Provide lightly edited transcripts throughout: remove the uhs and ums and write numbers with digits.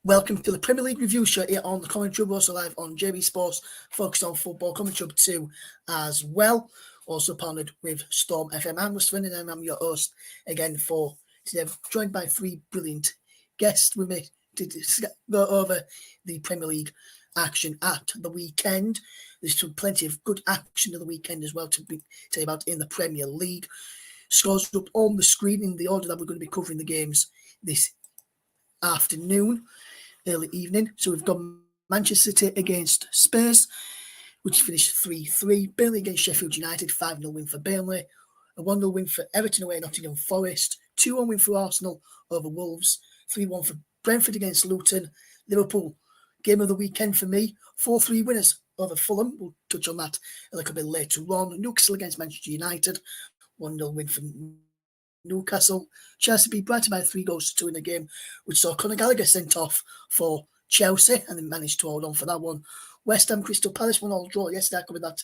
Welcome to the Premier League Review Show here on the Commentary Hub, also live on JB Sports, focused on football, Commentary Hub 2 as well. Also partnered with Storm FM. I'm Russ Vernon and I'm your host again for today. I'm joined by three brilliant guests with me to go over the Premier League action at the weekend. There's plenty of good action at the weekend as well to tell you about in the Premier League. Scores up on the screen in the order that we're going to be covering the games this afternoon. Early evening. So we've got Manchester City against Spurs, which finished 3-3. Burnley against Sheffield United, 5-0 win for Burnley. A 1-0 win for Everton away at Nottingham Forest. 2-1 win for Arsenal over Wolves. 3-1 for Brentford against Luton. Liverpool, game of the weekend for me. 4-3 winners over Fulham. We'll touch on that a little bit later on. Newcastle against Manchester United. 1-0 win for Newcastle. Chelsea beat Brighton by 3-2 in the game, which saw Conor Gallagher sent off for Chelsea and then managed to hold on for that one. West Ham Crystal Palace 1-1 draw yesterday. I covered that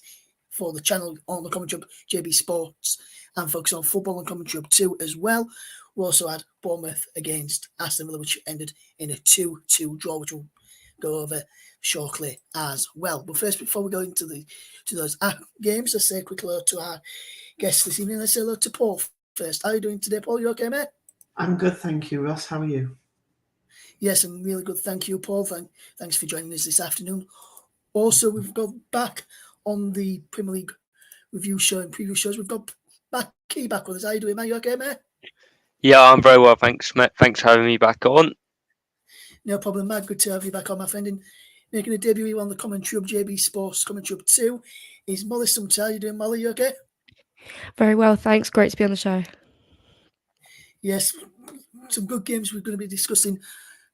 for the channel on the Commentary Hub, JB Sports, and focus on football and Commentary Hub 2 as well. We also had Bournemouth against Aston Villa, which ended in a 2-2 draw, which we'll go over shortly as well. But first, before we go into those games, let's say a quick hello to our guests this evening. Let's say hello to Paul first. How are you doing today, Paul? You okay, mate? I'm good, thank you, Ross. How are you? Yes, I'm really good. Thank you, Paul. Thanks for joining us this afternoon. Also, we've got back on the Premier League Review Show and previous shows. We've got Key back with us. How are you doing, mate? You okay, mate? Yeah, I'm very well, thanks, mate. Thanks for having me back on. No problem, Matt. Good to have you back on, my friend. And making a debut here on the Commentary Hub, JB Sports Commentary Hub 2 is Molly Sumpter. How are you doing, Molly? You okay? Very well, thanks. Great to be on the show. Yes, some good games we're going to be discussing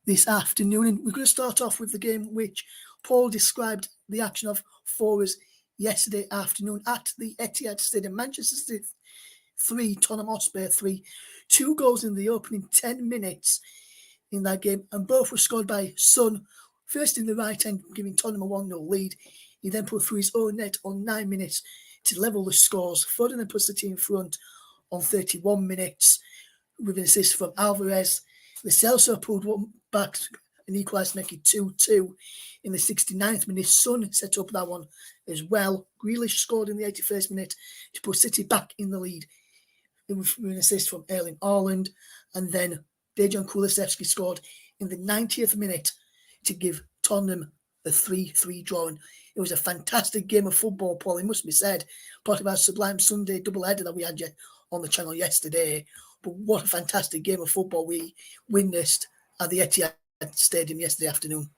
this afternoon. And we're going to start off with the game which Paul described the action of for us yesterday afternoon at the Etihad Stadium. Manchester City 3, Tottenham Hotspur 3. 2 goals in the opening 10 minutes in that game, and both were scored by Son. First in the right end, giving Tottenham a 1-0 lead. He then put through his own net on 9 minutes to level the scores. Foden then puts the team in front on 31 minutes with an assist from Alvarez. Lo Celso pulled one back and equalised, making 2-2 in the 69th minute. Son set up that one as well. Grealish scored in the 81st minute to put City back in the lead with an assist from Erling Haaland. And then Dejan Kulusevski scored in the 90th minute to give Tottenham a 3-3 draw. And it was a fantastic game of football, Paul, it must be said. Part of our Sublime Sunday double-header that we had on the channel yesterday. But what a fantastic game of football we witnessed at the Etihad Stadium yesterday afternoon.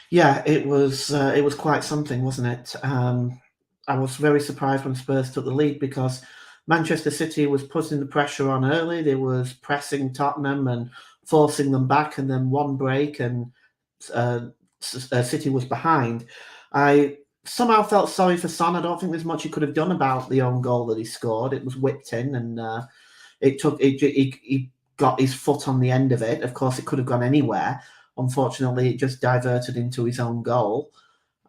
Yeah, it was quite something, wasn't it? I was very surprised when Spurs took the lead because Manchester City was putting the pressure on early. They was pressing Tottenham and forcing them back, and then one break and City was behind. I somehow felt sorry for Son. I don't think there's much he could have done about the own goal that he scored. It was whipped in, and he got his foot on the end of it. Of course, it could have gone anywhere. Unfortunately, it just diverted into his own goal.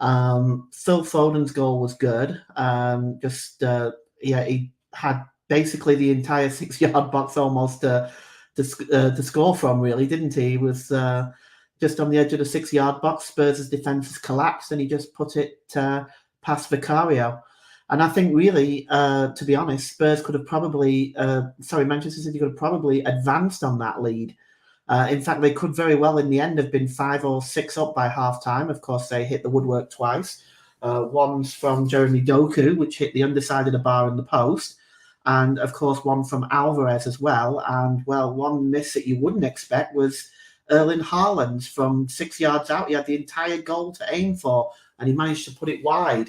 Phil Foden's goal was good. He had basically the entire 6-yard box almost to score from, really, didn't he? He was just on the edge of the 6-yard box. Spurs' defences collapsed, and he just put it past Vicario. And I think, really, to be honest, Manchester City could have probably advanced on that lead. In fact, they could very well, in the end, have been 5 or 6 up by half-time. Of course, they hit the woodwork twice. One's from Jeremy Doku, which hit the underside of the bar in the post. And, of course, one from Alvarez as well. And, well, one miss that you wouldn't expect was Erling Haaland from 6 yards out. He had the entire goal to aim for, and he managed to put it wide.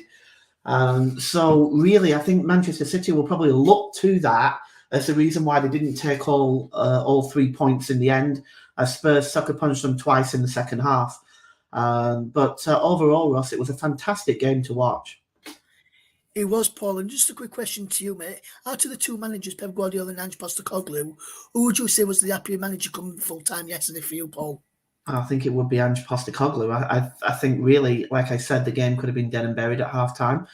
So really, I think Manchester City will probably look to that as the reason why they didn't take all 3 points in the end, as Spurs sucker punched them twice in the second half. But overall, Ross, it was a fantastic game to watch. It was, Paul. And just a quick question to you, mate. Out of the two managers, Pep Guardiola and Ange Postecoglou, who would you say was the happier manager coming full-time yesterday for you, Paul? I think it would be Ange Postecoglou. I think really, like I said, the game could have been dead and buried at half-time.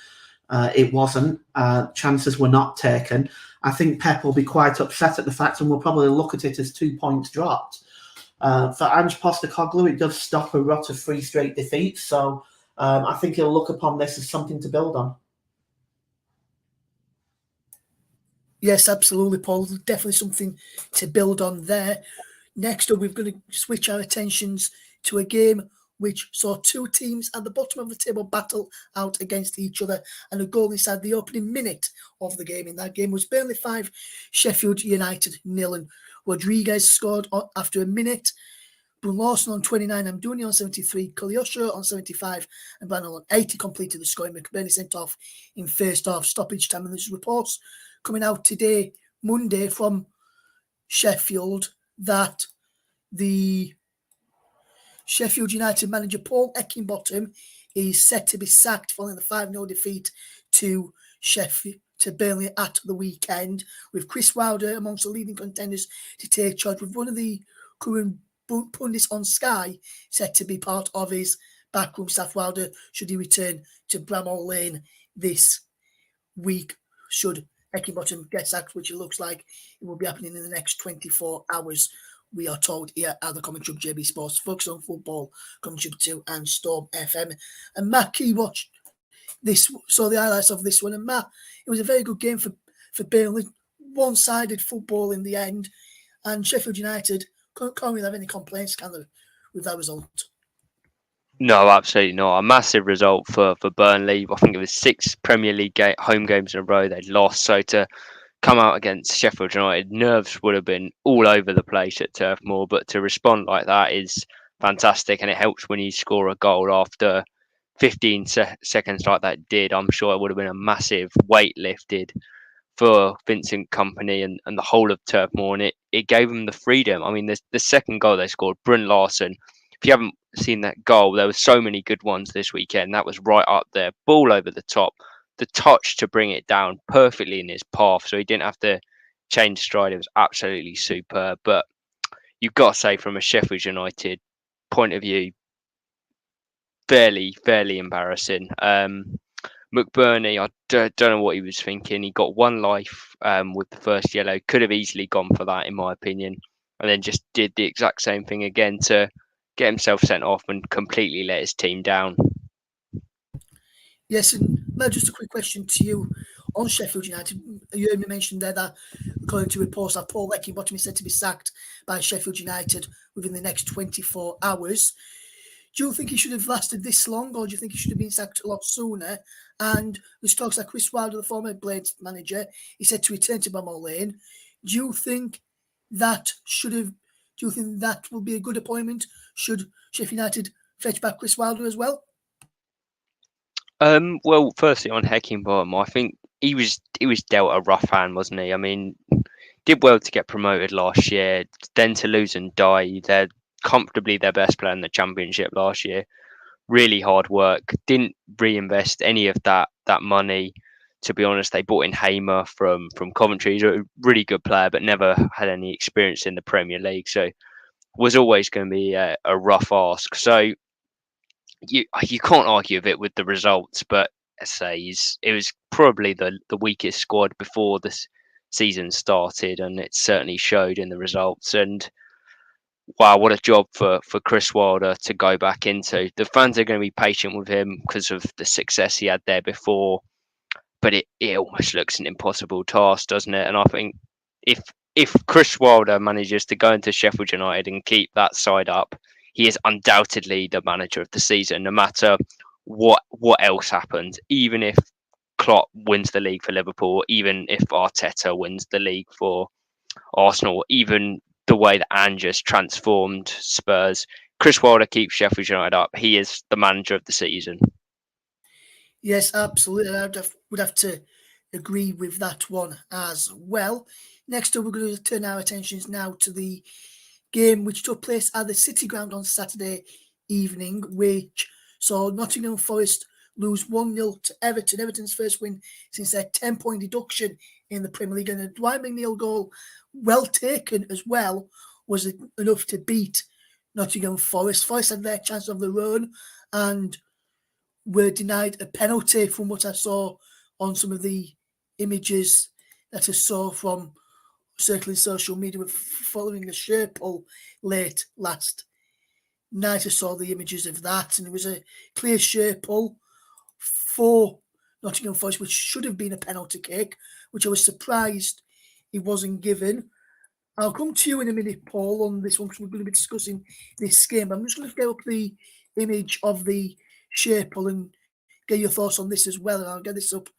It wasn't. Chances were not taken. I think Pep will be quite upset at the fact and will probably look at it as 2 points dropped. For Ange Postecoglou, it does stop a rut of 3 straight defeats. So I think he'll look upon this as something to build on. Yes, absolutely, Paul. There's definitely something to build on there. Next up, we're going to switch our attentions to a game which saw two teams at the bottom of the table battle out against each other, and a goal inside the opening minute of the game. In that game was Burnley 5, Sheffield United 0, and Rodriguez scored after a minute. Brun Lawson on 29, Amdouni on 73, Kolyosha on 75, and Bannon on 80 completed the scoring. McBurney sent off in first half stoppage time, and there's reports coming out today, Monday, from Sheffield that the Sheffield United manager Paul Eckingbottom is set to be sacked following the 5-0 defeat to Burnley at the weekend, with Chris Wilder amongst the leading contenders to take charge, with one of the current pundits on Sky set to be part of his backroom staff. Wilder, should he return to Bramall Lane this week, should Eckingbottom get sacked, which it looks like it will be happening in the next 24 hours. We are told here at the Commentary of JB Sports, focus on football, Commentary 2 and Storm FM. And Matt Key watched this, saw the highlights of this one. And Matt, it was a very good game for Burnley. One-sided football in the end. And Sheffield United can't really have any complaints, can they, with that result? No, absolutely not. A massive result for Burnley. I think it was 6 Premier League home games in a row they'd lost. So to come out against Sheffield United, nerves would have been all over the place at Turf Moor. But to respond like that is fantastic. And it helps when you score a goal after 15 seconds like that did. I'm sure it would have been a massive weight lifted for Vincent Kompany and the whole of Turf Moor. And it gave them the freedom. I mean, the second goal they scored, Brun Larson. If you haven't seen that goal, there were so many good ones this weekend. That was right up there, ball over the top, the touch to bring it down perfectly in his path, so he didn't have to change stride. It was absolutely superb. But you've got to say, from a Sheffield United point of view, fairly embarrassing. McBurney, I don't know what he was thinking. He got one life with the first yellow. Could have easily gone for that, in my opinion, and then just did the exact same thing again to get himself sent off and completely let his team down. Yes, and Mel, just a quick question to you on Sheffield United. You heard me mention there that, according to reports, that Paul Eckingbottom is said to be sacked by Sheffield United within the next 24 hours. Do you think he should have lasted this long, or do you think he should have been sacked a lot sooner? And there's talks like Chris Wilder, the former Blades manager, he said to return to Bramall Lane. Do you think that will be a good appointment? Should Sheffield United fetch back Chris Wilder as well? Well, firstly on Heckingbottom, I think he was dealt a rough hand, wasn't he? I mean, did well to get promoted last year, then to lose and die. They're comfortably their best player in the Championship last year. Really hard work. Didn't reinvest any of that money. To be honest, they bought in Hamer from Coventry. He's a really good player, but never had any experience in the Premier League. So was always going to be a rough ask. So you can't argue with it with the results, but I say it was probably the weakest squad before this season started, and it certainly showed in the results. And wow, what a job for Chris Wilder to go back into. The fans are going to be patient with him because of the success he had there before, but it almost looks an impossible task, doesn't it? And I think if Chris Wilder manages to go into Sheffield United and keep that side up, he is undoubtedly the manager of the season, no matter what else happens. Even if Klopp wins the league for Liverpool, even if Arteta wins the league for Arsenal, even the way that Ange's transformed Spurs. Chris Wilder keeps Sheffield United up. He is the manager of the season. Yes, absolutely. I would have to agree with that one as well. Next up, we're going to turn our attentions now to the game which took place at the City Ground on Saturday evening, which saw Nottingham Forest lose 1-0 to Everton. Everton's first win since their 10-point deduction in the Premier League. And a Dwight McNeil goal, well taken as well, was enough to beat Nottingham Forest. Forest had their chance of their own and were denied a penalty from what I saw on some of the images that I saw from circling social media following a shirt pull late last night. I saw the images of that, and it was a clear shirt pull for Nottingham Forest, which should have been a penalty kick, which I was surprised it wasn't given. I'll come to you in a minute, Paul, on this one because we're going to be discussing this game. I'm just going to get up the image of the shirt pull and get your thoughts on this as well, and I'll get this up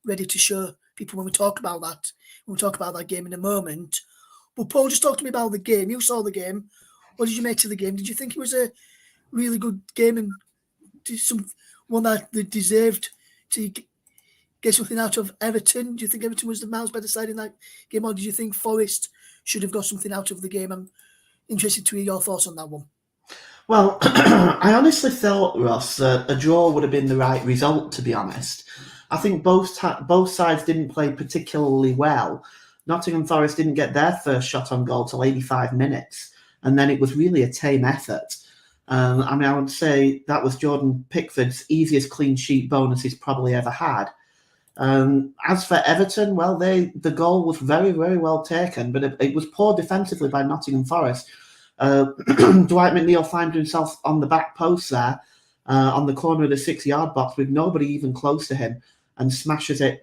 ready to show people when we talk about that game in a moment. But Paul, just talk to me about the game. You saw the game. What did you make of the game? Did you think it was a really good game and one that they deserved to get something out of Everton? Do you think Everton was the miles better side in that game, or did you think Forest should have got something out of the game? I'm interested to hear your thoughts on that one. Well, I honestly thought, Ross, a draw would have been the right result, to be honest. I think both sides didn't play particularly well. Nottingham Forest didn't get their first shot on goal till 85 minutes, and then it was really a tame effort. I would say that was Jordan Pickford's easiest clean sheet bonus he's probably ever had. As for Everton, well, the goal was very, very well taken, but it was poor defensively by Nottingham Forest. Dwight McNeil found himself on the back post there, on the corner of the 6-yard box with nobody even close to him, and smashes it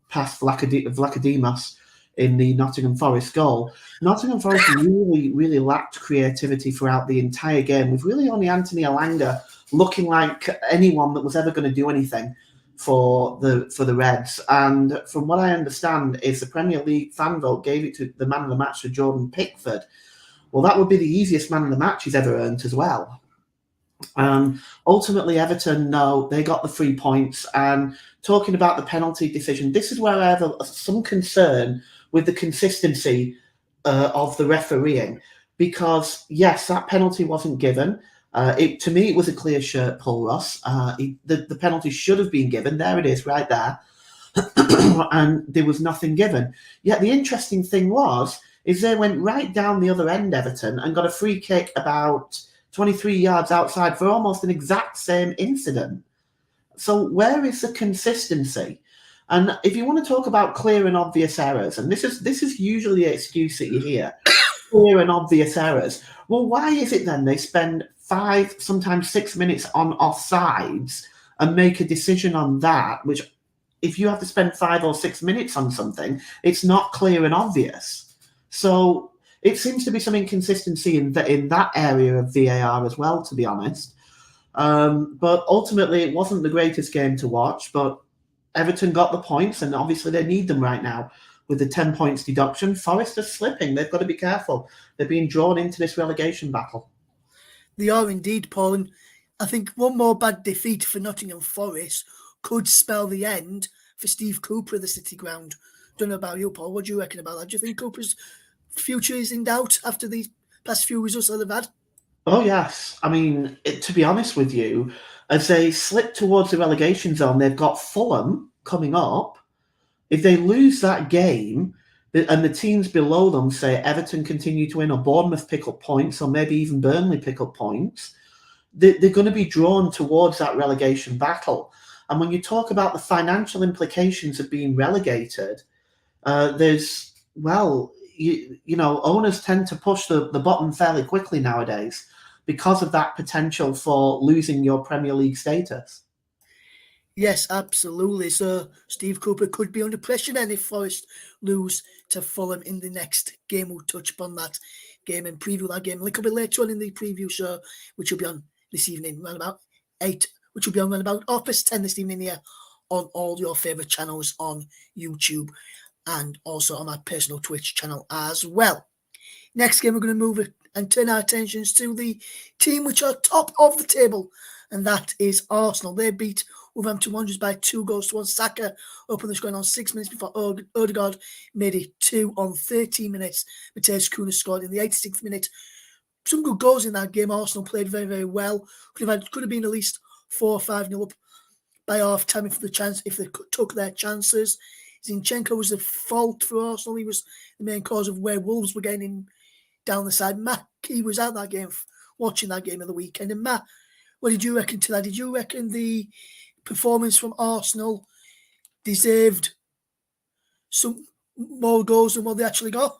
past Vlachodimos in the Nottingham Forest goal. Nottingham Forest really, really lacked creativity throughout the entire game, with really only Anthony Elanga looking like anyone that was ever going to do anything for the Reds. And from what I understand, is the Premier League fan vote gave it to the man of the match to Jordan Pickford. Well, that would be the easiest man of the match he's ever earned as well. Ultimately, Everton, no, they got the 3 points. And talking about the penalty decision, this is where I have some concern with the consistency of the refereeing. Because, yes, that penalty wasn't given. To me, it was a clear shirt pull, Ross. The penalty should have been given. There it is, right there. And there was nothing given. Yet the interesting thing is they went right down the other end, Everton, and got a free kick about 23 yards outside for almost an exact same incident. So where is the consistency? And if you want to talk about clear and obvious errors, and this is usually the excuse that you hear, clear and obvious errors. Well, why is it then they spend 5, sometimes 6 minutes on offsides and make a decision on that, which if you have to spend 5 or 6 minutes on something, it's not clear and obvious. So it seems to be some inconsistency in that area of VAR as well, to be honest. But ultimately, it wasn't the greatest game to watch, but Everton got the points, and obviously they need them right now. With the 10 points deduction, Forest are slipping. They've got to be careful. They're being drawn into this relegation battle. They are indeed, Paul. And I think one more bad defeat for Nottingham Forest could spell the end for Steve Cooper at the City Ground. Don't know about you, Paul. What do you reckon about that? Do you think Cooper's future is in doubt after these past few results that they've had? Oh, yes. I mean, to be honest with you, as they slip towards the relegation zone, they've got Fulham coming up. If they lose that game, and the teams below them, say Everton continue to win, or Bournemouth pick up points, or maybe even Burnley pick up points, they're going to be drawn towards that relegation battle. And when you talk about the financial implications of being relegated, there's, well, owners tend to push the button fairly quickly nowadays because of that potential for losing your Premier League status. Yes, absolutely. So Steve Cooper could be under pressure then if Forest lose to Fulham in the next game. We'll touch upon that game and preview that game a little bit later on in the preview show, which will be on this evening around about 8, which will be on around about 10 this evening here on all your favourite channels on YouTube and also on my personal Twitch channel as well. Next game, we're going to move it and turn our attentions to the team which are top of the table, and that is Arsenal. They beat Wolverhampton Wanderers by 2-1. Saka opened the scoring on 6 minutes before Odegaard made it 2 on 13 minutes. Mateus Cunha scored in the 86th minute. Some good goals in that game. Arsenal played very, very well. Could have been at least 4 or 5-0 up by half time if they took their chances. Zinchenko was the fault for Arsenal. He was the main cause of where Wolves were getting down the side. Matt Key was at that game, watching that game of the weekend. And Matt, what did you reckon to that? Did you reckon the performance from Arsenal deserved some more goals than what they actually got?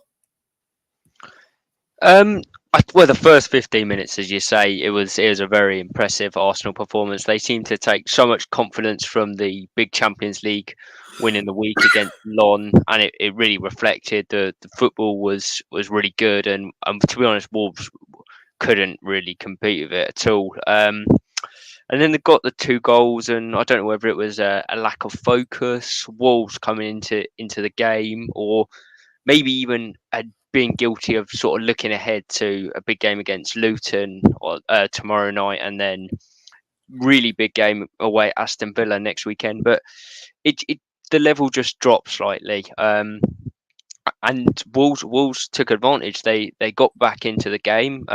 Well, the first 15 minutes, as you say, it was a very impressive Arsenal performance. They seemed to take so much confidence from the big Champions League win in the week against Lyon, and it really reflected the football was really good. And to be honest, Wolves couldn't really compete with it at all. And then they got the 2 goals, and I don't know whether it was a lack of focus, Wolves coming into the game, or maybe even being guilty of sort of looking ahead to a big game against Luton or tomorrow night, and then really big game away at Aston Villa next weekend. But the level just dropped slightly, and Wolves took advantage. They got back into the game,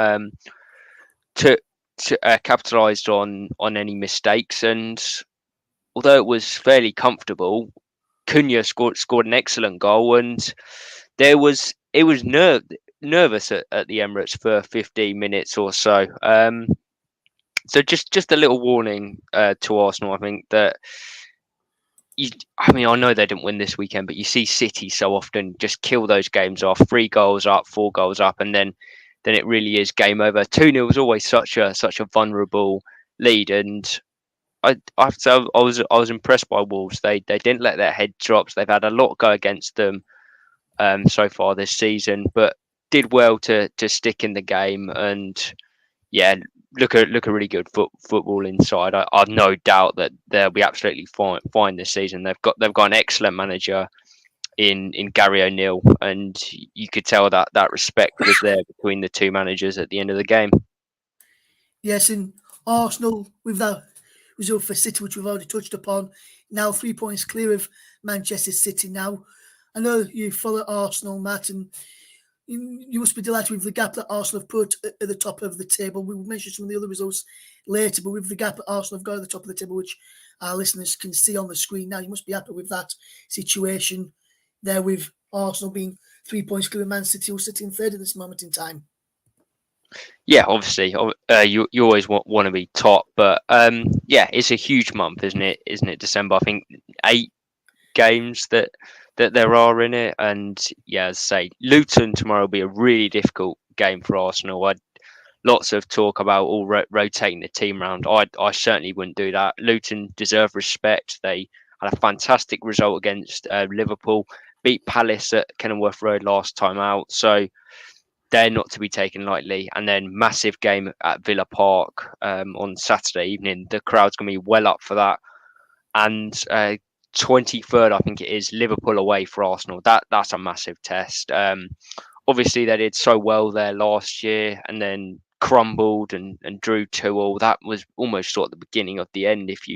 to capitalised on any mistakes, and although it was fairly comfortable, Cunha scored an excellent goal, and it was nervous at the Emirates for 15 minutes or so. So just a little warning to Arsenal. I think that I know they didn't win this weekend, but you see City so often just kill those games off, 3 goals up, 4 goals up, and then it really is game over. 2-0 was always such a vulnerable lead, and I was impressed by Wolves. They didn't let their head drops. They've had a lot go against them so far this season, but did well to stick in the game, and yeah, look a really good football inside. I've no doubt that they'll be absolutely fine this season. They've got an excellent manager in Gary O'Neill, and you could tell that respect was there between the 2 managers at the end of the game. Yes, in Arsenal, with that result for City, which we've already touched upon, now 3 points clear of Manchester City now. I know you follow Arsenal, Matt, and you must be delighted with the gap that Arsenal have put at the top of the table. We will mention some of the other results later, but with the gap that Arsenal have got at the top of the table, which our listeners can see on the screen now, you must be happy with that situation there, with Arsenal being 3 points clear of Man City, who are sitting third at this moment in time. Yeah, obviously, you always want to be top, but yeah, it's a huge month, isn't it? December, I think 8 games that there are in it, and yeah, as I say, Luton tomorrow will be a really difficult game for Arsenal. Lots of talk about all rotating the team around. I certainly wouldn't do that. Luton deserve respect. They had a fantastic result against Liverpool, beat Palace at Kenilworth Road last time out, so they're not to be taken lightly. And then massive game at Villa Park on Saturday evening. The crowd's going to be well up for that. And 23rd, I think it is, Liverpool away for Arsenal. That's a massive test. Obviously, they did so well there last year and then crumbled and drew 2-2. That was almost sort of the beginning of the end, if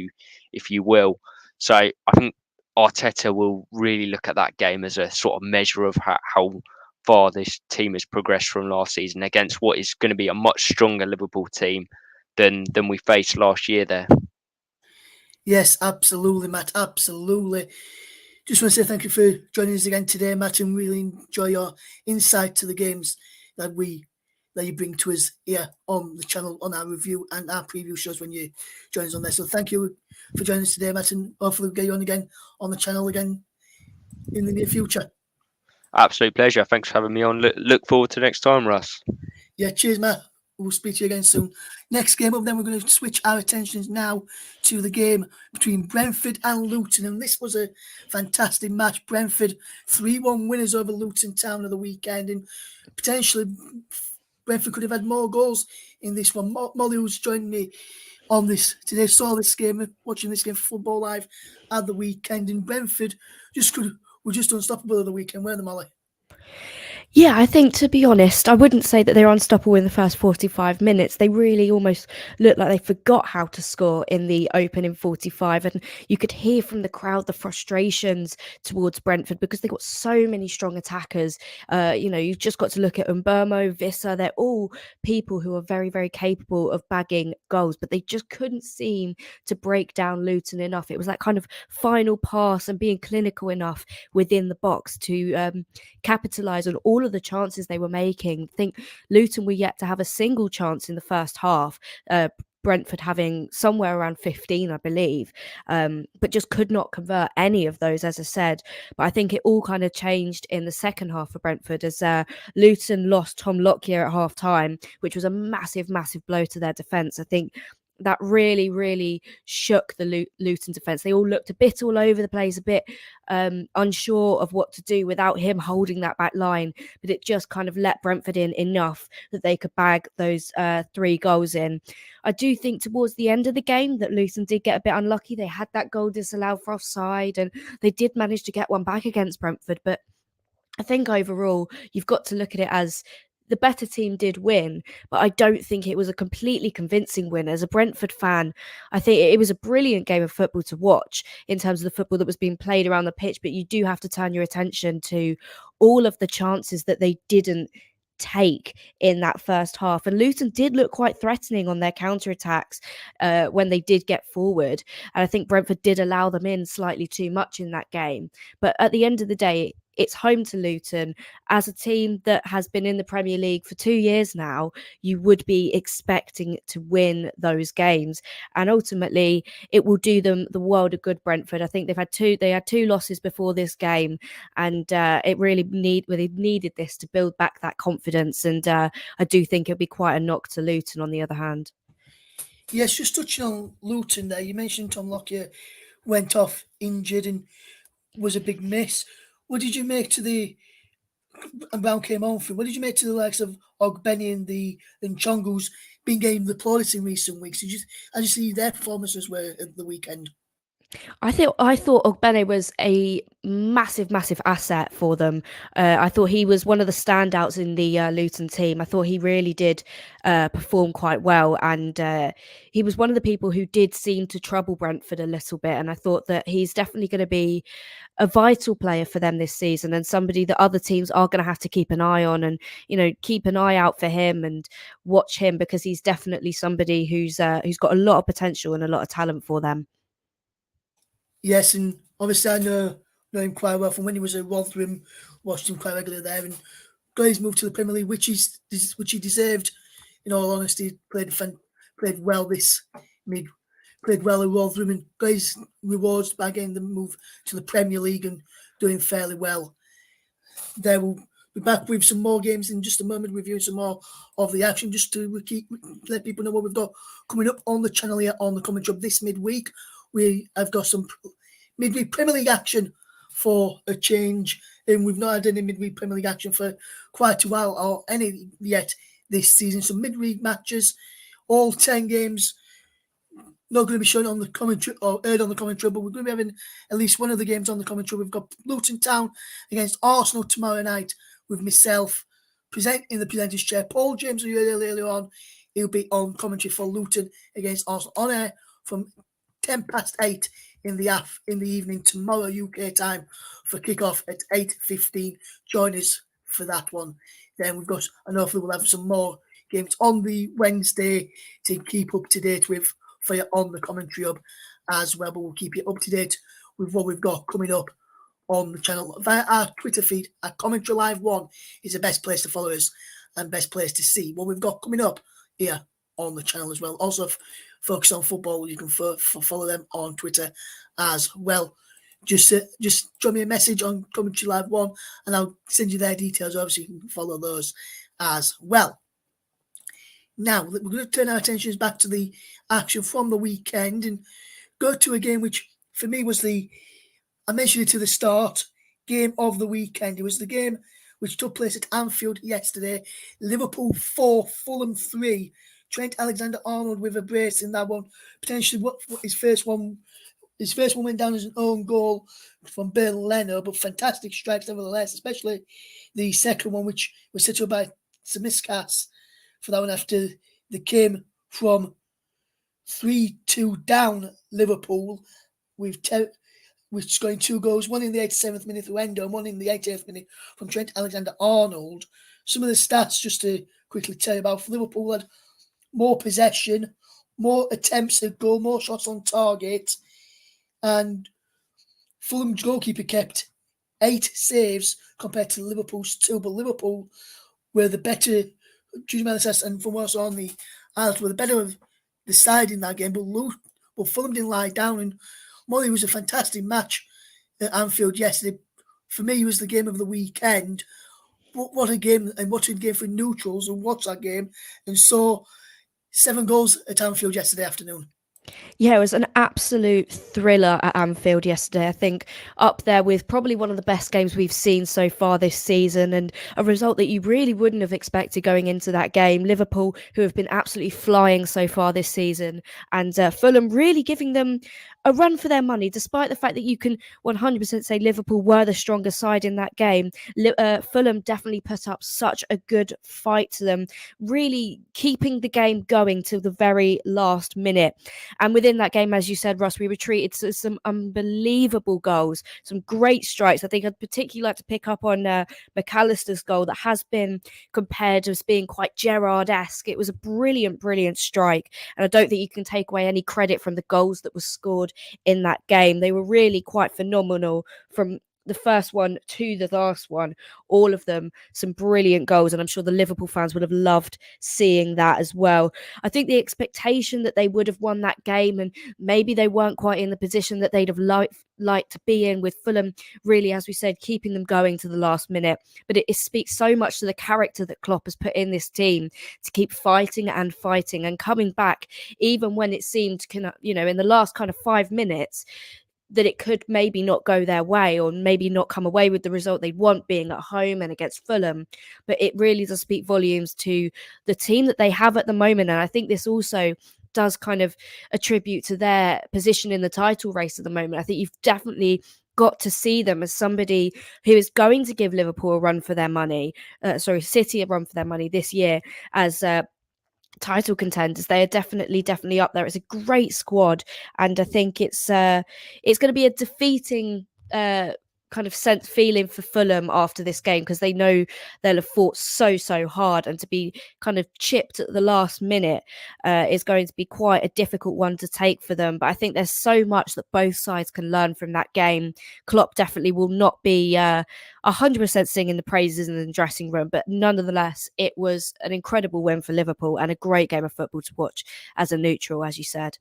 you will. So I think Arteta will really look at that game as a sort of measure of how far this team has progressed from last season against what is going to be a much stronger Liverpool team than we faced last year there. Yes, absolutely, Matt. Absolutely. Just want to say thank you for joining us again today, Matt, and really enjoy your insight to the games that you bring to us here on the channel, on our review and our preview shows when you join us on there. So thank you for joining us today, Matt, and hopefully we'll get you on again on the channel again in the near future. Absolute pleasure. Thanks for having me on. Look forward to next time, Russ. Yeah, cheers, Matt. We'll speak to you again soon. Next game up, then we're going to switch our attentions now to the game between Brentford and Luton. And this was a fantastic match. Brentford 3-1 winners over Luton Town of the weekend. And potentially Brentford could have had more goals in this one. Molly, who's joining me on this today, saw this game, watching this game for Football Live at the weekend. And Brentford were just unstoppable at the weekend, weren't they, Molly? Yeah, I think, to be honest, I wouldn't say that they're unstoppable in the first 45 minutes. They really almost looked like they forgot how to score in the opening 45. And you could hear from the crowd the frustrations towards Brentford because they've got so many strong attackers. You've just got to look at Umbermo, Visser. They're all people who are very, very capable of bagging goals, but they just couldn't seem to break down Luton enough. It was that kind of final pass and being clinical enough within the box to capitalise on all of the chances they were making. I think Luton were yet to have a single chance in the first half. Brentford having somewhere around 15, I believe, but just could not convert any of those, as I said. But I think it all kind of changed in the second half for Brentford as Luton lost Tom Lockyer at half time, which was a massive, massive blow to their defence. I think that really, really shook the Luton defence. They all looked a bit all over the place, a bit unsure of what to do without him holding that back line. But it just kind of let Brentford in enough that they could bag those 3 goals in. I do think towards the end of the game that Luton did get a bit unlucky. They had that goal disallowed for offside and they did manage to get one back against Brentford. But I think overall, you've got to look at it as the better team did win, but I don't think it was a completely convincing win. As a Brentford fan, I think it was a brilliant game of football to watch in terms of the football that was being played around the pitch, but you do have to turn your attention to all of the chances that they didn't take in that first half. And Luton did look quite threatening on their counter-attacks when they did get forward. And I think Brentford did allow them in slightly too much in that game. But at the end of the day, it's home to Luton. As a team that has been in the Premier League for 2 years now, you would be expecting to win those games. And ultimately, it will do them the world of good, Brentford. I think they had 2 losses before this game, and it really they needed this to build back that confidence. And I do think it'll be quite a knock to Luton on the other hand. Yes, just touching on Luton there, you mentioned Tom Lockyer went off injured and was a big miss. What did you make to the and Brown came on for? What did you make to the likes of Ogbeni and Chongu's been getting the plaudits in recent weeks? Did you see their performances were at the weekend? I thought Ogbene was a massive, massive asset for them. I thought he was one of the standouts in the Luton team. I thought he really did perform quite well, and he was one of the people who did seem to trouble Brentford a little bit. And I thought that he's definitely going to be a vital player for them this season, and somebody that other teams are going to have to keep an eye on, and keep an eye out for him and watch him, because he's definitely somebody who's got a lot of potential and a lot of talent for them. Yes, and obviously I know him quite well from when he was at Rotherham, watched him quite regularly there, and got his move to the Premier League, which he deserved. In all honesty, played well played well at Rotherham, and got his rewards by getting the move to the Premier League and doing fairly well. There we'll be back with some more games in just a moment, reviewing some more of the action, just to let people know what we've got coming up on the channel here on the Commentary Hub this midweek. I've got some midweek Premier League action for a change, and we've not had any midweek Premier League action for quite a while, or any yet this season. So midweek matches, all 10 games, not going to be shown on the commentary or aired on the commentary, but we're going to be having at least one of the games on the commentary. We've got Luton Town against Arsenal tomorrow night, with myself in the presenter's chair. Paul James, who you heard earlier on, he'll be on commentary for Luton against Arsenal on air from 8:10 in the evening tomorrow UK time for kickoff at 8:15. Join us for that one. Then we've got, and hopefully we'll have some more games on the Wednesday to keep up to date with for you on the Commentary Hub as well. But we'll keep you up to date with what we've got coming up on the channel via our Twitter feed. Our Commentary Live 1 is the best place to follow us and best place to see what we've got coming up here on the channel as well. Also, Focus on Football, you can follow them on Twitter as well. Just drop me a message on Commentary Live 1 and I'll send you their details over so you can follow those as well. Now, we're going to turn our attentions back to the action from the weekend and go to a game which, for me, was I mentioned it to the start, game of the weekend. It was the game which took place at Anfield yesterday. Liverpool 4, Fulham 3. Trent Alexander-Arnold with a brace in that one. Potentially his first one His first one went down as an own goal from Bill Leno, but fantastic strikes nevertheless, especially the second one, which was set up by Tsimikas for that one after they came from 3-2 down Liverpool with scoring 2 goals, one in the 87th minute through Endo and one in the 88th minute from Trent Alexander-Arnold. Some of the stats, just to quickly tell you about, Liverpool had more possession, more attempts at goal, more shots on target, and Fulham's goalkeeper kept 8 saves compared to Liverpool's 2, but Liverpool were the better, and from what I saw on the Isles, were the better of the side in that game, but Fulham didn't lie down, and Molly was a fantastic match at Anfield yesterday. For me, it was the game of the weekend. What a game, and what a game for neutrals and watch that game and saw 7 goals at Anfield yesterday afternoon. Yeah, it was an absolute thriller at Anfield yesterday. I think up there with probably one of the best games we've seen so far this season, and a result that you really wouldn't have expected going into that game. Liverpool, who have been absolutely flying so far this season, and Fulham really giving them a run for their money, despite the fact that you can 100% say Liverpool were the stronger side in that game. Fulham definitely put up such a good fight to them, really keeping the game going till the very last minute. And within that game, as you said, Russ, we were treated to some unbelievable goals, some great strikes. I think I'd particularly like to pick up on McAllister's goal that has been compared as being quite Gerrard-esque. It was a brilliant, brilliant strike. And I don't think you can take away any credit from the goals that were scored in that game. They were really quite phenomenal from the first one to the last one, all of them, some brilliant goals. And I'm sure the Liverpool fans would have loved seeing that as well. I think the expectation that they would have won that game, and maybe they weren't quite in the position that they'd have liked to be in, with Fulham really, as we said, keeping them going to the last minute. But it speaks so much to the character that Klopp has put in this team to keep fighting and coming back, even when it seemed, in the last kind of 5 minutes, that it could maybe not go their way or maybe not come away with the result they'd want, being at home and against Fulham. But it really does speak volumes to the team that they have at the moment. And I think this also does kind of attribute to their position in the title race at the moment. I think you've definitely got to see them as somebody who is going to give Liverpool a run for their money, City a run for their money this year as title contenders. They are definitely up there. It's a great squad, and I think it's going to be a defeating kind of feeling for Fulham after this game, because they know they'll have fought so hard, and to be kind of chipped at the last minute is going to be quite a difficult one to take for them. But I think there's so much that both sides can learn from that game. Klopp definitely will not be 100% singing the praises in the dressing room, but nonetheless, it was an incredible win for Liverpool and a great game of football to watch as a neutral, as you said.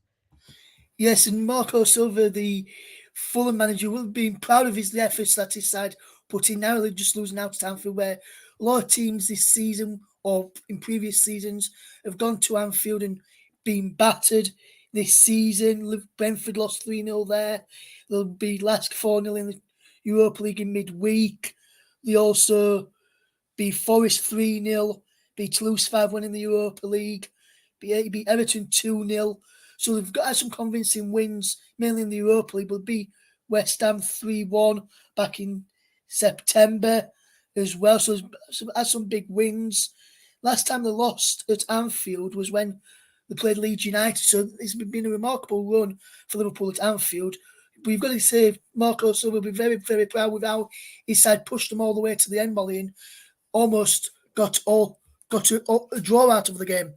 Yes, and Marco Silva, the Fulham manager, will have been proud of his efforts that his side put in. Now they're just losing out to Anfield, where a lot of teams this season or in previous seasons have gone to Anfield and been battered. This season, Brentford lost 3-0 there. They'll be last 4-0 in the Europa League in midweek. They also beat Forest 3-0, beat Toulouse 5-1 in the Europa League, beat Everton 2-0. So they've got some convincing wins, mainly in the Europa League, but beat West Ham 3-1 back in September as well. So there's some big wins. Last time they lost at Anfield was when they played Leeds United. So it's been a remarkable run for Liverpool at Anfield. We've got to say Marco Silva will be very, very proud with how his side pushed them all the way to the end, Molly, and almost got a draw out of the game.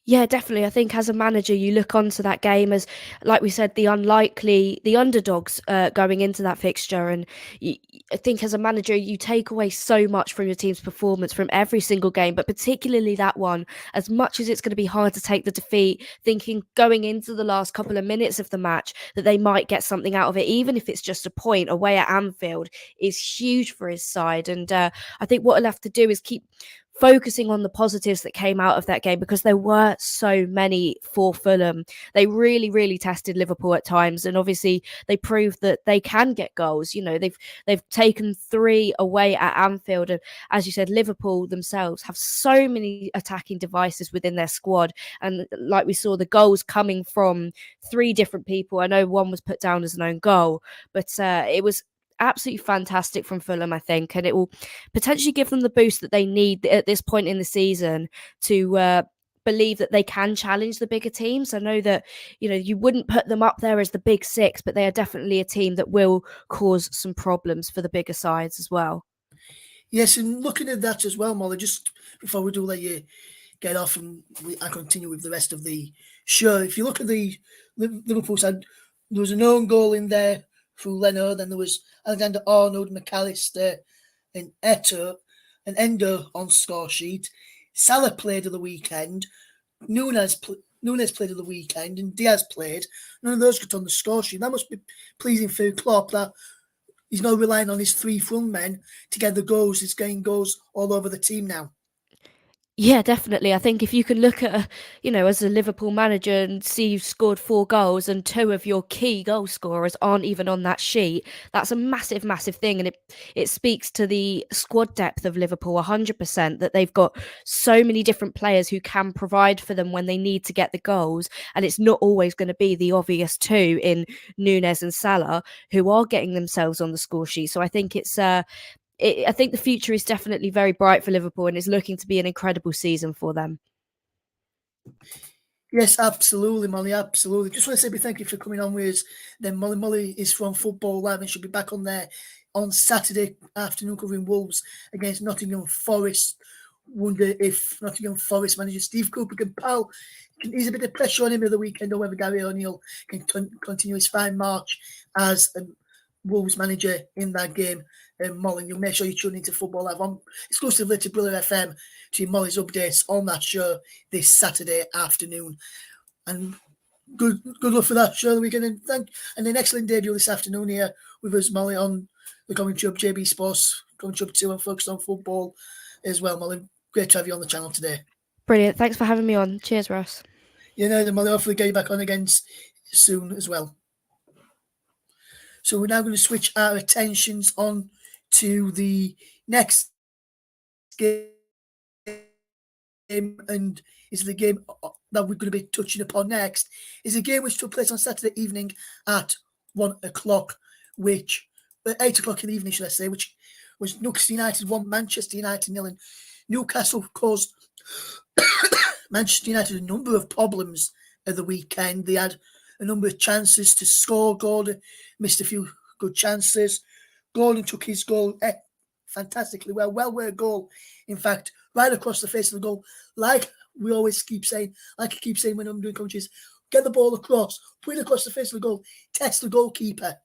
Yeah, definitely. I think as a manager, you look onto that game as, like we said, the underdogs going into that fixture. And I think as a manager, you take away so much from your team's performance from every single game, but particularly that one, as much as it's going to be hard to take the defeat, thinking going into the last couple of minutes of the match that they might get something out of it, even if it's just a point away at Anfield, is huge for his side. And I think what he'll have to do is keep focusing on the positives that came out of that game, because there were so many for Fulham. They really, really tested Liverpool at times, and obviously they proved that they can get goals. You know, they've taken 3 away at Anfield, and as you said, Liverpool themselves have so many attacking devices within their squad, and like we saw, the goals coming from 3 different people. I know one was put down as an own goal, but it was absolutely fantastic from Fulham, I think, and it will potentially give them the boost that they need at this point in the season to believe that they can challenge the bigger teams. I know that, you know, you wouldn't put them up there as the big 6, but they are definitely a team that will cause some problems for the bigger sides as well. Yes, and looking at that as well, Molly, just before we do let you get off and I continue with the rest of the show, if you look at the Liverpool side, there was an own goal in there through Leno, then there was Alexander-Arnold, McAllister and Eto'o and Endo on score sheet. Salah played at the weekend, Nunes played at the weekend, and Diaz played. None of those got on the score sheet. That must be pleasing for Klopp, that he's not relying on his 3 front men to get the goals. He's getting goals all over the team now. Yeah, definitely. I think if you can look at, as a Liverpool manager and see you've scored 4 goals and 2 of your key goal scorers aren't even on that sheet, that's a massive, massive thing. And it speaks to the squad depth of Liverpool 100%, that they've got so many different players who can provide for them when they need to get the goals. And it's not always going to be the obvious 2 in Nunes and Salah who are getting themselves on the score sheet. So I think I think the future is definitely very bright for Liverpool, and it's looking to be an incredible season for them. Yes, absolutely, Molly, absolutely. Just want to say a big thank you for coming on with us. Then Molly is from Football Live and she'll be back on there on Saturday afternoon covering Wolves against Nottingham Forest. Wonder if Nottingham Forest manager Steve Cooper can ease a bit of pressure on him at the weekend, or whether Gary O'Neill can continue his fine march as a Wolves manager in that game. Molly, you'll make sure you tune into Football Live on exclusively to Brother FM to Molly's updates on that show this Saturday afternoon. And good luck for that show the weekend, and an excellent debut this afternoon here with us, Molly, on the commentary of JB Sports, commentary up 2 and focused on football as well. Molly, great to have you on the channel today. Brilliant. Thanks for having me on. Cheers, Russ. Molly, hopefully get you back on again soon as well. So we're now going to switch our attentions on to the next game, and is the game that we're going to be touching upon next. Is a game which took place on Saturday evening at 1 o'clock, which 8 o'clock in the evening, should I say, which was Newcastle United 1, Manchester United 0. Newcastle caused Manchester United a number of problems at the weekend. They had a number of chances to score. Gordon missed a few good chances. Gordon took his goal fantastically well. Well-worked goal, in fact, right across the face of the goal. Like we always keep saying, like I keep saying when I'm doing coaches, get the ball across, put it across the face of the goal, test the goalkeeper,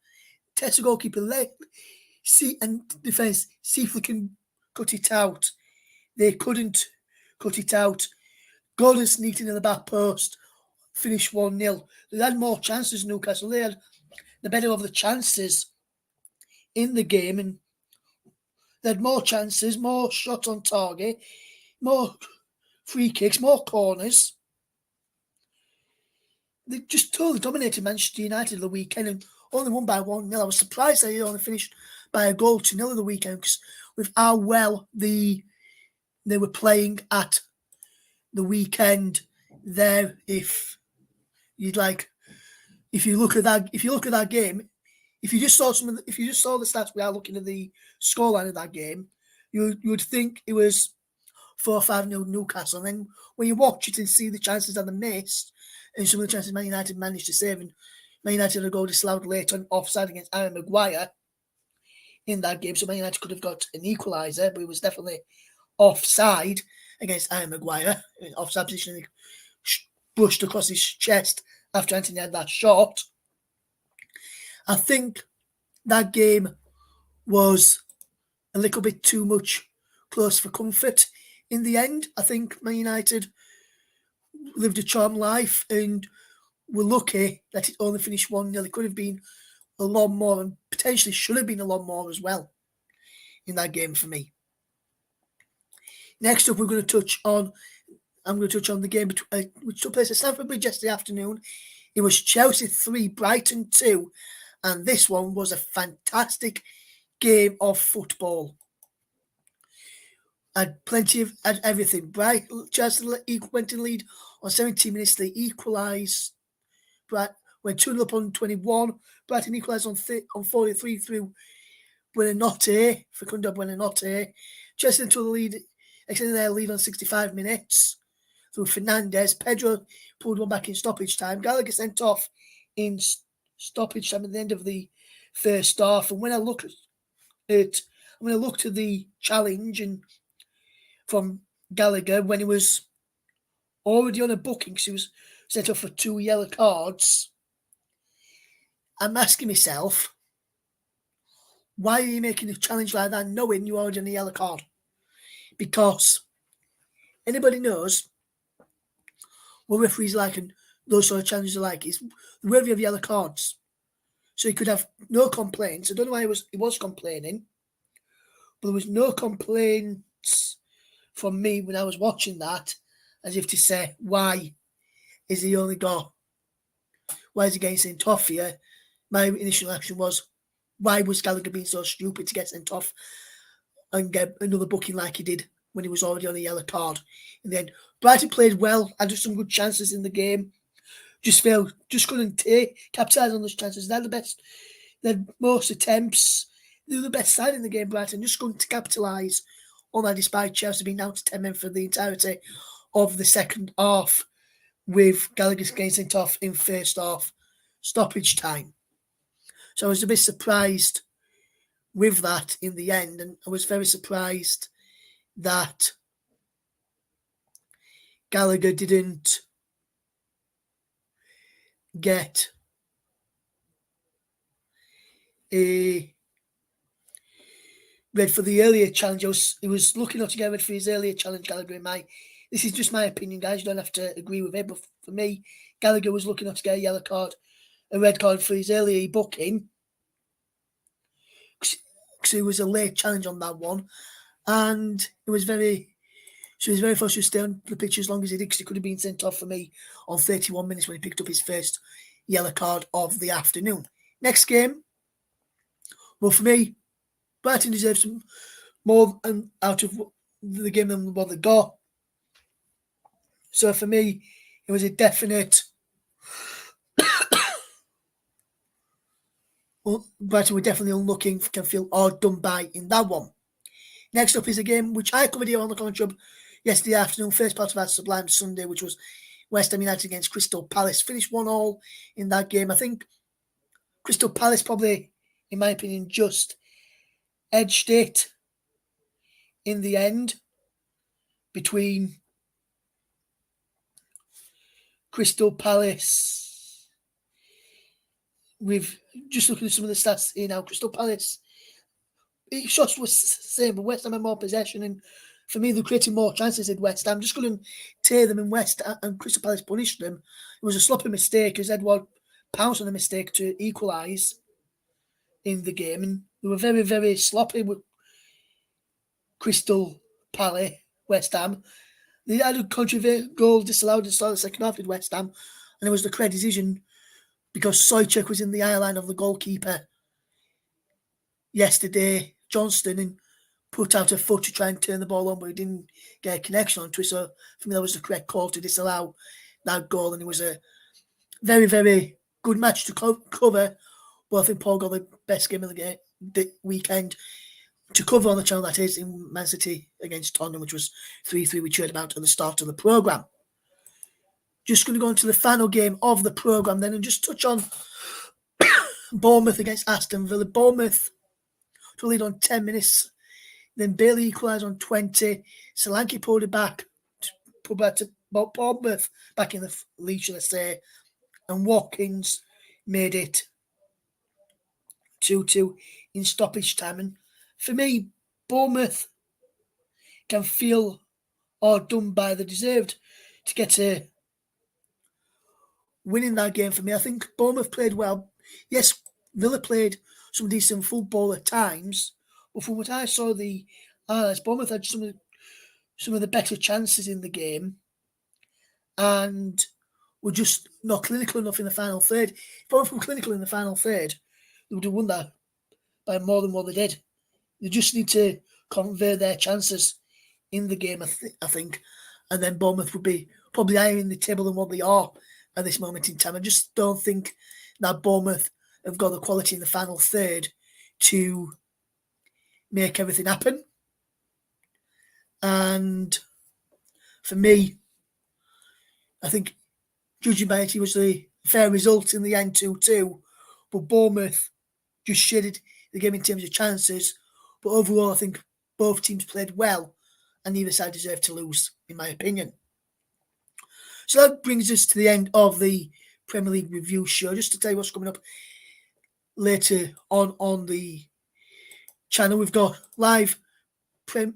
see and defence, see if we can cut it out. They couldn't cut it out. Gordon sneaked in the back post, finished 1-0. They had more chances, Newcastle. They had the better of the chances in the game, and they had more chances, more shots on target, more free kicks, more corners. They just totally dominated Manchester United the weekend and only won by 1-0. I was surprised they only finished by a goal to 0 the weekend, because with how well they were playing at the weekend there. If you look at that game, if you just saw the stats without looking at the scoreline of that game, you would think it was 4-5-0 Newcastle. And then when you watch it and see the chances that they missed and some of the chances Man United managed to save, and Man United had a goal disallowed late on offside against Aaron Maguire in that game, so Man United could have got an equaliser, but it was definitely offside against Aaron Maguire. Offside position, he brushed across his chest after Anthony had that shot. I think that game was a little bit too much close for comfort in the end. I think Man United lived a charmed life and were lucky that it only finished 1-0. It could have been a lot more, and potentially should have been a lot more as well in that game for me. Next up, I'm going to touch on the game which took place at Stamford Bridge yesterday afternoon. It was Chelsea 3, Brighton 2, and this one was a fantastic game of football. Had everything. Chelsea went in lead on 17 minutes. They equalised. Went 2-0 up on 21. Brighton equalised on 43 through Facundo Buenanotte. Chelsea extended their lead on 65 minutes through Fernandez. Pedro pulled one back in stoppage time. Gallagher sent off in stoppage time at the end of the first half. And when I looked at the challenge and from Gallagher, when he was already on a booking, because he was sent off for 2 yellow cards, I'm asking myself, why are you making a challenge like that knowing you're already on a yellow card? Because anybody knows what referees like and those sort of challenges are like is the review of yellow cards. So he could have no complaints. I don't know why he was complaining, but there was no complaints from me when I was watching that, as if to say, why is he getting sent off here? My initial action was, why was Gallagher being so stupid to get sent off and get another booking like he did when he was already on a yellow card? In the end, Brighton played well, had some good chances in the game, just couldn't capitalise on those chances. They had most attempts. They were the best side in the game, Brighton, just couldn't capitalise on that despite Chelsea being down to 10 men for the entirety of the second half, with Gallagher getting sent off in first half stoppage time. So I was a bit surprised with that in the end, and I was very surprised that Gallagher didn't get a red for the earlier challenge. He was lucky not to get red for his earlier challenge, Gallagher. This is just my opinion, guys. You don't have to agree with it, but for me, Gallagher was lucky not to get a red card for his earlier booking, because it was a late challenge on that one, and he was very forced to stay on the pitch as long as he did, because he could have been sent off for me on 31 minutes when he picked up his first yellow card of the afternoon. Next game, well, for me, Brighton deserves some more out of the game than what they got. So for me, it was a definite. Well, Brighton were definitely unlucky, can feel hard done by in that one. Next up is a game which I covered here on the Commentary Club yesterday afternoon, first part of our Sublime Sunday, which was West Ham United against Crystal Palace. Finished 1-1 in that game. I think Crystal Palace probably, in my opinion, just edged it in the end between Crystal Palace. With just looking at some of the stats here now, Crystal Palace, shots was the same, but West Ham had more possession, and for me, they're creating more chances in West Ham. Just couldn't tear them in West Ham, and Crystal Palace punished them. It was a sloppy mistake, as Edward pounced on a mistake to equalise in the game, and they were very, very sloppy with Crystal Palace, West Ham. They had a controversial goal disallowed at the start of the second half with West Ham, and it was the correct decision, because Soychek was in the eye line of the goalkeeper yesterday, Johnston, and put out a foot to try and turn the ball on, but he didn't get a connection onto it. So for me, that was the correct call to disallow that goal, and it was a very, very good match to cover. But I think Paul got the best game of the weekend to cover on the channel, that is, in Man City against Tottenham, which was 3-3, we heard about at the start of the programme. Just going to go into the final game of the programme then and just touch on Bournemouth against Aston Villa. Bournemouth to lead on 10 minutes, then Bailey equalised on 20. Solanke pulled it back, put back to Bournemouth back in the lead, shall I say, and Watkins made it 2-2 in stoppage time. And for me, Bournemouth can feel done by. They deserved to get a win in that game for me. I think Bournemouth played well. Yes, Villa played some decent football at times, but from what I saw, Bournemouth had some some of the better chances in the game and were just not clinical enough in the final third. If Bournemouth were clinical in the final third, they would have won that by more than what they did. They just need to convert their chances in the game, I think, and then Bournemouth would be probably higher in the table than what they are at this moment in time. I just don't think that Bournemouth have got the quality in the final third to make everything happen. And for me, I think judging by it, it was the fair result in the end 2-2, but Bournemouth just shaded the game in terms of chances. But overall, I think both teams played well and neither side deserved to lose, in my opinion. So that brings us to the end of the Premier League review show. Just to tell you what's coming up later on the channel, we've got live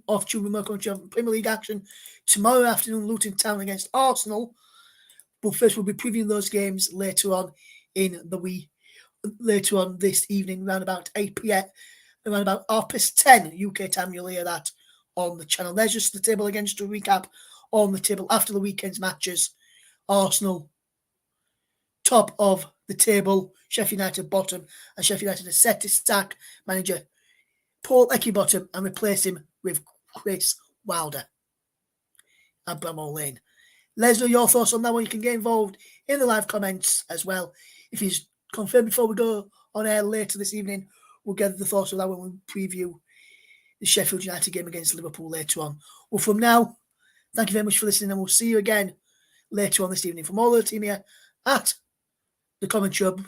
off-tube remote control Premier League action tomorrow afternoon, Luton Town against Arsenal. But first, we'll be previewing those games later on in the week. Later on this evening, around about 8 p.m, around about 10:30 UK time, you'll hear that on the channel. There's just the table again, just to recap on the table after the weekend's matches. Arsenal, top of the table, Sheffield United bottom, and Sheffield United are set to sack manager Paul Eckeybottom and replace him with Chris Wilder at Bramall Lane. Let us know your thoughts on that one. You can get involved in the live comments as well. If he's confirmed before we go on air later this evening, we'll get the thoughts of that when we preview the Sheffield United game against Liverpool later on. Well, from now, thank you very much for listening, and we'll see you again later on this evening. From all the team here at the Commentary Hub,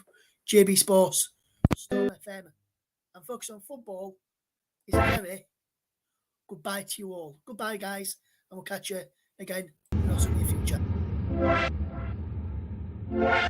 JB Sports, Storm FM, and Focus on Football, is a very goodbye to you all. Goodbye, guys, and we'll catch you again in the near future.